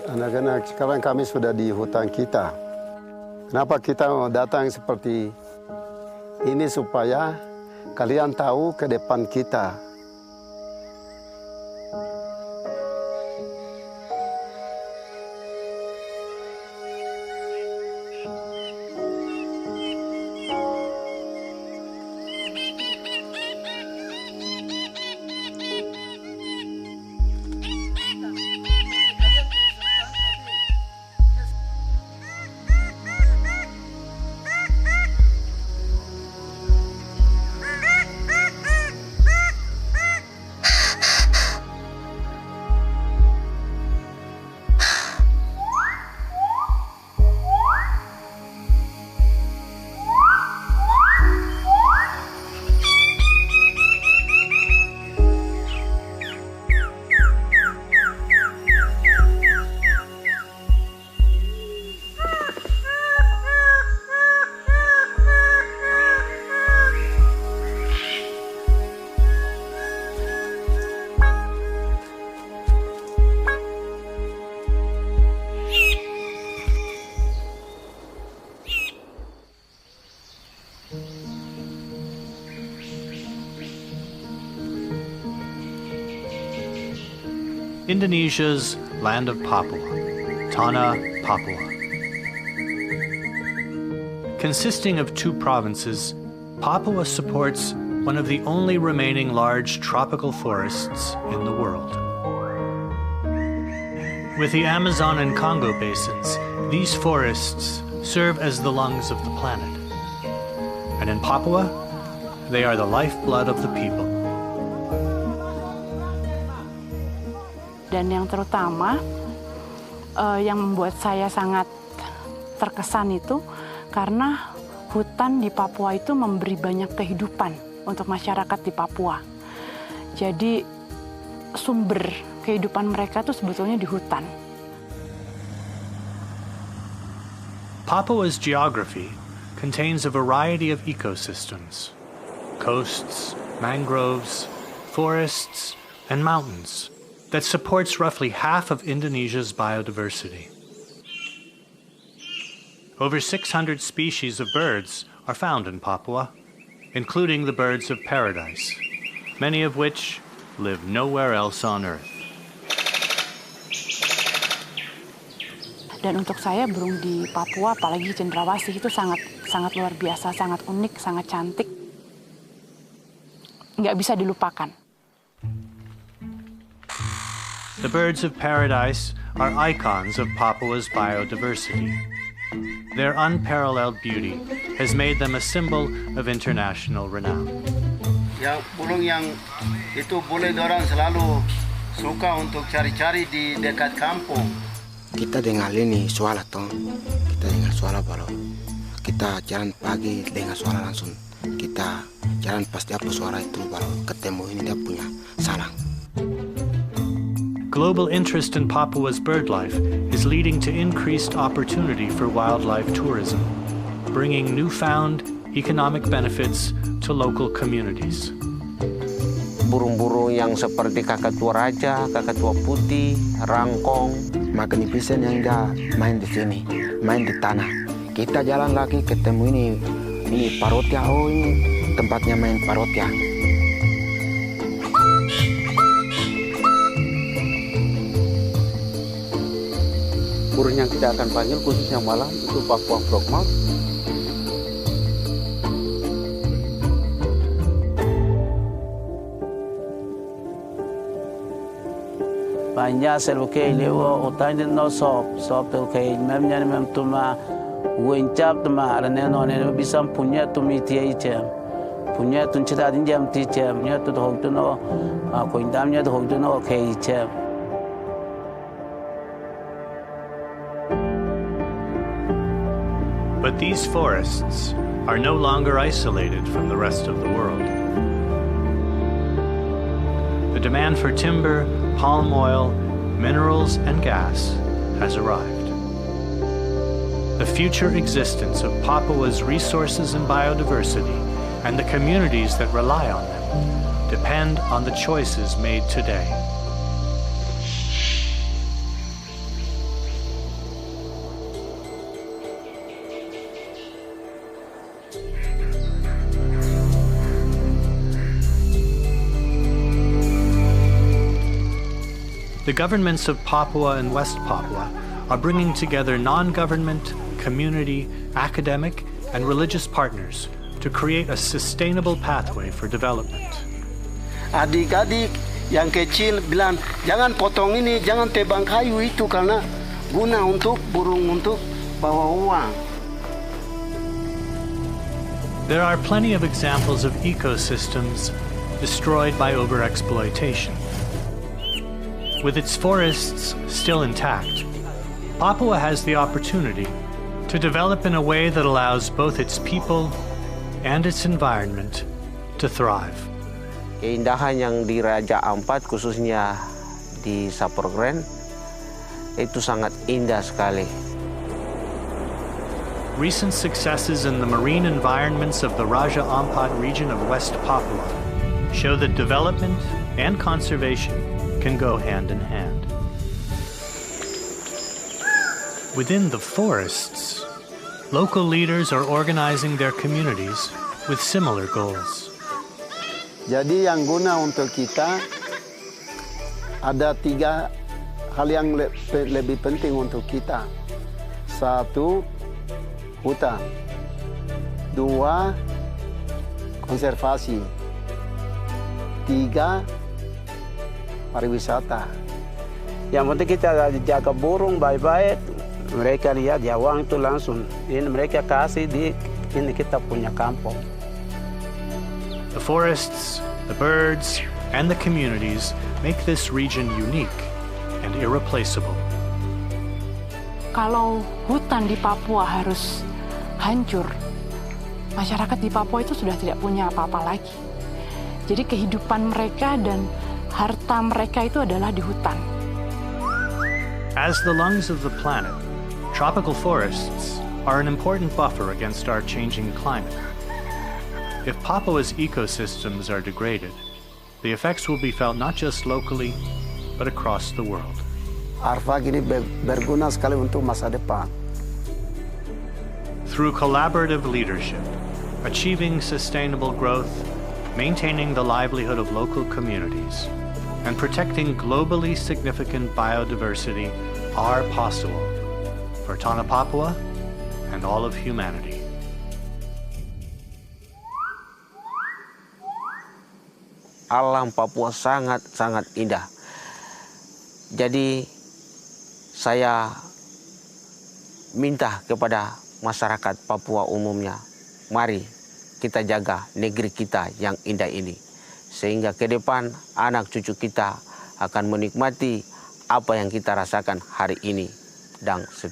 Anak-anak, sekarang kami sudah di hutan kita. Kenapa kita mau datang seperti ini supaya kalian tahu ke depan kita. Indonesia's land of Papua, Tanah Papua. Consisting of 2 provinces, Papua supports one of the only remaining large tropical forests in the world. With the Amazon and Congo basins, these forests serve as the lungs of the planet. And in Papua, they are the lifeblood of the people. Dan yang terutama yang membuat saya sangat terkesan itu karena hutan di Papua itu memberi banyak kehidupan untuk masyarakat di Papua. Jadi sumber kehidupan mereka itu sebetulnya di hutan. Papua's geography contains a variety of ecosystems: coasts, mangroves, forests, and mountains that supports roughly half of Indonesia's biodiversity. Over 600 species of birds are found in Papua, including the birds of paradise, many of which live nowhere else on Earth. Dan untuk saya burung di Papua, apalagi cendrawasih itu sangat luar biasa, sangat unik, sangat cantik. Nggak bisa dilupakan. The birds of paradise are icons of Papua's biodiversity. Their unparalleled beauty has made them a symbol of international renown. Yang burung yang itu boleh dorang selalu suka untuk cari-cari di dekat kampung. Kita dengar ini suara toh, kita dengar suara baru. Kita jalan pagi dengar suara langsung. Kita jalan pasti apa suara itu baru ketemu ini dia punya salang. Global interest in Papua's birdlife is leading to increased opportunity for wildlife tourism, bringing newfound economic benefits to local communities. Burung-burung yang seperti kakatua raja, kakatua putih, rangkong, magnificent yang dia main di sini, main di tanah. Kita jalan lagi ketemu ini parotia, oh ini tempatnya main parotia. Burung yang kita akan panggil khususnya malam itu Papua frogmouth. Banyak selukei lewo otai den no sop telkei memnya mem tuma wencap tuma arane no ne bisam punya tumi tiai cem punya tun cita din jam ti cem nya tu hok tu no ko indamnya tu hok tu no kei cem. But these forests are no longer isolated from the rest of the world. The demand for timber, palm oil, minerals, and gas has arrived. The future existence of Papua's resources and biodiversity and the communities that rely on them depend on the choices made today. The governments of Papua and West Papua are bringing together non-government, community, academic, and religious partners to create a sustainable pathway for development. Adik-adik yang kecil bilang, jangan potong ini, jangan tebang kayu itu karena guna untuk burung untuk bawa uang. There are plenty of examples of ecosystems destroyed by overexploitation. With its forests still intact, Papua has the opportunity to develop in a way that allows both its people and its environment to thrive. Keindahan yang di Raja Ampat, khususnya di Saprogren, itu sangat indah sekali. Recent successes in the marine environments of the Raja Ampat region of West Papua show that development and conservation can go hand in hand. Within the forests, local leaders are organizing their communities with similar goals. Jadi yang guna untuk kita ada 3 hal yang lebih penting untuk kita. 1, hutan. 2, konservasi. 3, pariwisata. Yang penting kita jaga burung baik-baik. Mereka lihat ya uang itu langsung. Ini mereka kasih di ini kita punya kampung. The forests, the birds, and the communities make this region unique and irreplaceable. Kalau hutan di Papua harus hancur, masyarakat di Papua itu sudah tidak punya apa-apa lagi. Jadi kehidupan mereka dan harta mereka itu adalah di hutan. As the lungs of the planet, tropical forests are an important buffer against our changing climate. If Papua's ecosystems are degraded, the effects will be felt not just locally, but across the world. Arfak ini berguna sekali untuk masa depan. Through collaborative leadership, achieving sustainable growth, maintaining the livelihood of local communities, and protecting globally significant biodiversity are possible for Tanah Papua and all of humanity. Alam Papua sangat-sangat indah. Jadi saya minta kepada masyarakat Papua umumnya, mari kita jaga negeri kita yang indah ini. Sehingga ke depan anak cucu kita akan menikmati apa yang kita rasakan hari ini dan seterusnya.